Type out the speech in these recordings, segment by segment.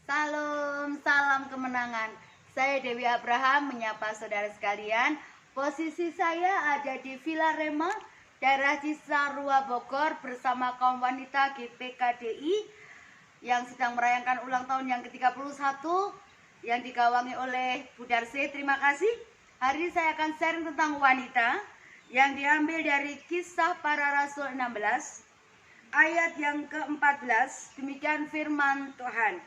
Salam, salam kemenangan. Saya Dewi Abraham menyapa saudara sekalian. Posisi saya ada di Villa Rema, daerah Cisarua, Bogor bersama kaum wanita GPKDI yang sedang merayakan ulang tahun yang ke-31 yang digawangi oleh Bu Darse. Terima kasih. Hari ini saya akan sharing tentang wanita yang diambil dari Kisah Para Rasul 16 ayat yang ke-14. Demikian firman Tuhan.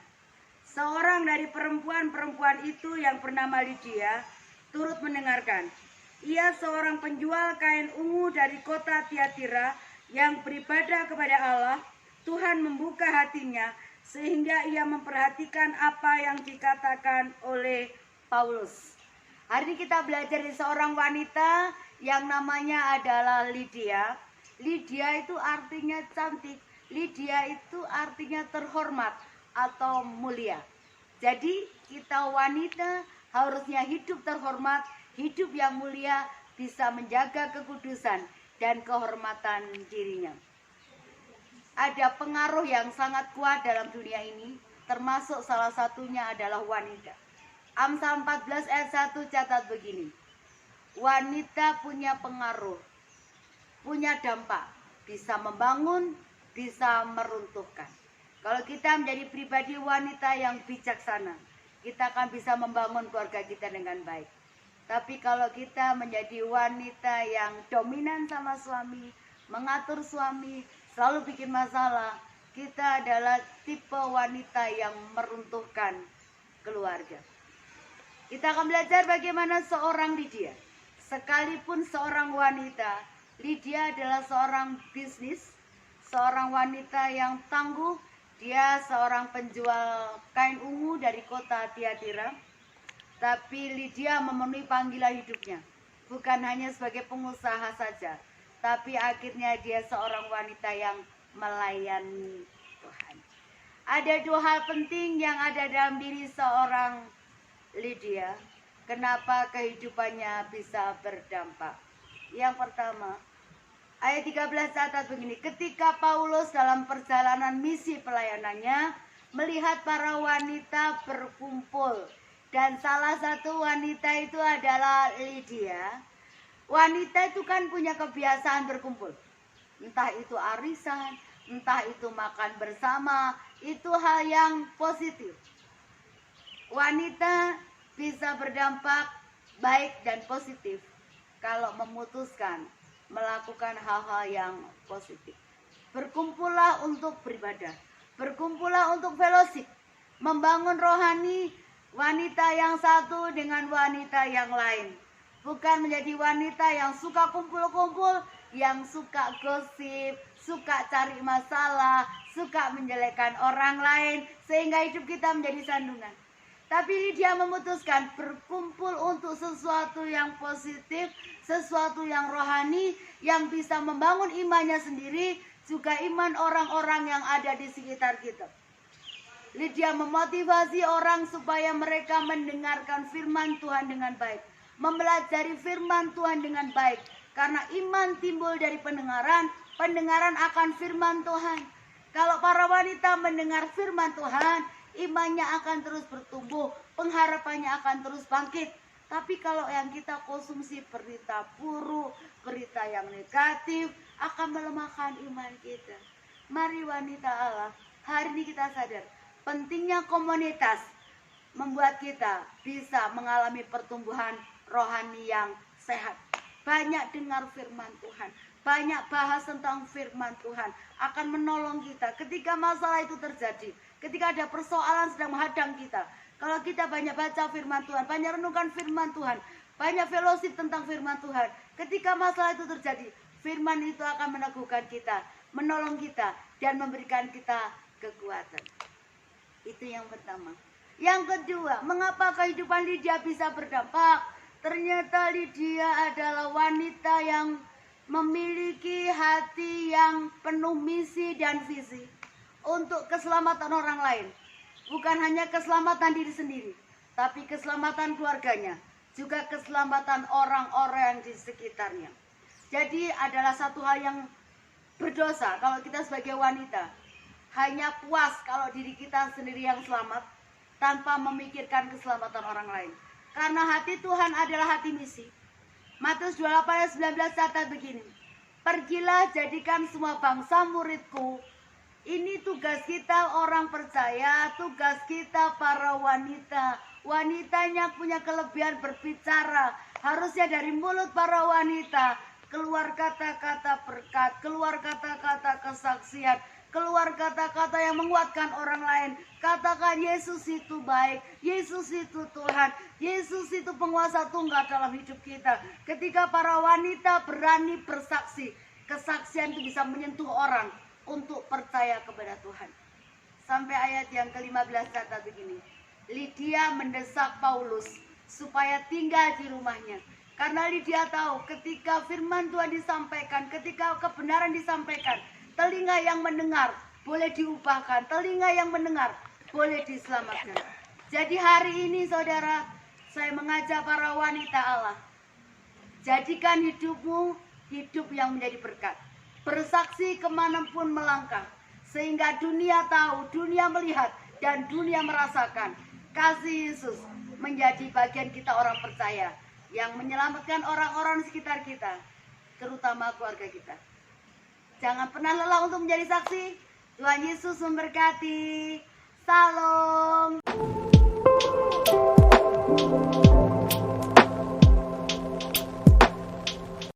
Seorang dari perempuan-perempuan itu yang bernama Lydia turut mendengarkan. Ia seorang penjual kain ungu dari kota Tiatira yang beribadah kepada Allah. Tuhan membuka hatinya sehingga ia memperhatikan apa yang dikatakan oleh Paulus. Hari ini kita belajar dari seorang wanita yang namanya adalah Lydia. Lydia itu artinya cantik. Lydia itu artinya terhormat atau mulia. Jadi kita wanita harusnya hidup terhormat, hidup yang mulia, bisa menjaga kekudusan dan kehormatan dirinya. Ada pengaruh yang sangat kuat dalam dunia ini, termasuk salah satunya adalah wanita. Amsal 14 ayat 1 catat begini. Wanita punya pengaruh, punya dampak, bisa membangun, bisa meruntuhkan. Kalau kita menjadi pribadi wanita yang bijaksana, kita akan bisa membangun keluarga kita dengan baik. Tapi kalau kita menjadi wanita yang dominan sama suami, mengatur suami, selalu bikin masalah, kita adalah tipe wanita yang meruntuhkan keluarga. Kita akan belajar bagaimana seorang Lydia. Sekalipun seorang wanita, Lydia adalah seorang bisnis, seorang wanita yang tangguh. Dia seorang penjual kain ungu dari kota Tiatira. Tapi Lydia memenuhi panggilan hidupnya. Bukan hanya sebagai pengusaha saja, tapi akhirnya dia seorang wanita yang melayani Tuhan. Ada dua hal penting yang ada dalam diri seorang Lydia. Kenapa kehidupannya bisa berdampak? Yang pertama, ayat 13 catat begini. Ketika Paulus dalam perjalanan misi pelayanannya melihat para wanita berkumpul, dan salah satu wanita itu adalah Lydia. Wanita itu kan punya kebiasaan berkumpul. Entah itu arisan, entah itu makan bersama, itu hal yang positif. Wanita bisa berdampak baik dan positif kalau memutuskan melakukan hal-hal yang positif. Berkumpullah untuk beribadah, berkumpullah untuk fellowship, membangun rohani wanita yang satu dengan wanita yang lain. Bukan menjadi wanita yang suka kumpul-kumpul, yang suka gosip, suka cari masalah, suka menjelekkan orang lain, sehingga hidup kita menjadi sandungan. Tapi Lydia memutuskan berkumpul untuk sesuatu yang positif, sesuatu yang rohani, yang bisa membangun imannya sendiri, juga iman orang-orang yang ada di sekitar kita. Lydia memotivasi orang supaya mereka mendengarkan firman Tuhan dengan baik, mempelajari firman Tuhan dengan baik. Karena iman timbul dari pendengaran, pendengaran akan firman Tuhan. Kalau para wanita mendengar firman Tuhan, imannya akan terus bertumbuh, pengharapannya akan terus bangkit. Tapi kalau yang kita konsumsi berita buruk, berita yang negatif, akan melemahkan iman kita. Mari wanita Allah, hari ini kita sadar pentingnya komunitas membuat kita bisa mengalami pertumbuhan rohani yang sehat. Banyak dengar firman Tuhan, banyak bahas tentang firman Tuhan, akan menolong kita ketika masalah itu terjadi. Ketika ada persoalan sedang menghadang kita, kalau kita banyak baca firman Tuhan, banyak renungkan firman Tuhan, banyak fellowship tentang firman Tuhan, ketika masalah itu terjadi, firman itu akan meneguhkan kita, menolong kita, dan memberikan kita kekuatan. Itu yang pertama. Yang kedua, mengapa kehidupan Lydia bisa berdampak? Ternyata Lydia adalah wanita yang memiliki hati yang penuh misi dan visi untuk keselamatan orang lain. Bukan hanya keselamatan diri sendiri, tapi keselamatan keluarganya, juga keselamatan orang-orang di sekitarnya. Jadi adalah satu hal yang berdosa kalau kita sebagai wanita hanya puas kalau diri kita sendiri yang selamat tanpa memikirkan keselamatan orang lain. Karena hati Tuhan adalah hati misi. Matius 28 ayat 19 catat begini. Pergilah jadikan semua bangsa muridku. Ini tugas kita orang percaya, tugas kita para wanita. Wanitanya punya kelebihan berbicara. Harusnya dari mulut para wanita keluar kata-kata berkat, keluar kata-kata kesaksian, keluar kata-kata yang menguatkan orang lain. Katakan Yesus itu baik, Yesus itu Tuhan, Yesus itu penguasa tunggal dalam hidup kita. Ketika para wanita berani bersaksi, kesaksian itu bisa menyentuh orang untuk percaya kepada Tuhan. Sampai ayat yang ke-15 kata begini. Lydia mendesak Paulus supaya tinggal di rumahnya. Karena Lydia tahu ketika firman Tuhan disampaikan, ketika kebenaran disampaikan, telinga yang mendengar boleh diubahkan, telinga yang mendengar boleh diselamatkan. Jadi hari ini saudara, saya mengajak para wanita Allah, jadikan hidupmu hidup yang menjadi berkat. Bersaksi kemanapun melangkah, sehingga dunia tahu, dunia melihat, dan dunia merasakan kasih Yesus menjadi bagian kita orang percaya yang menyelamatkan orang-orang di sekitar kita, terutama keluarga kita. Jangan pernah lelah untuk menjadi saksi. Tuhan Yesus memberkati. Salam.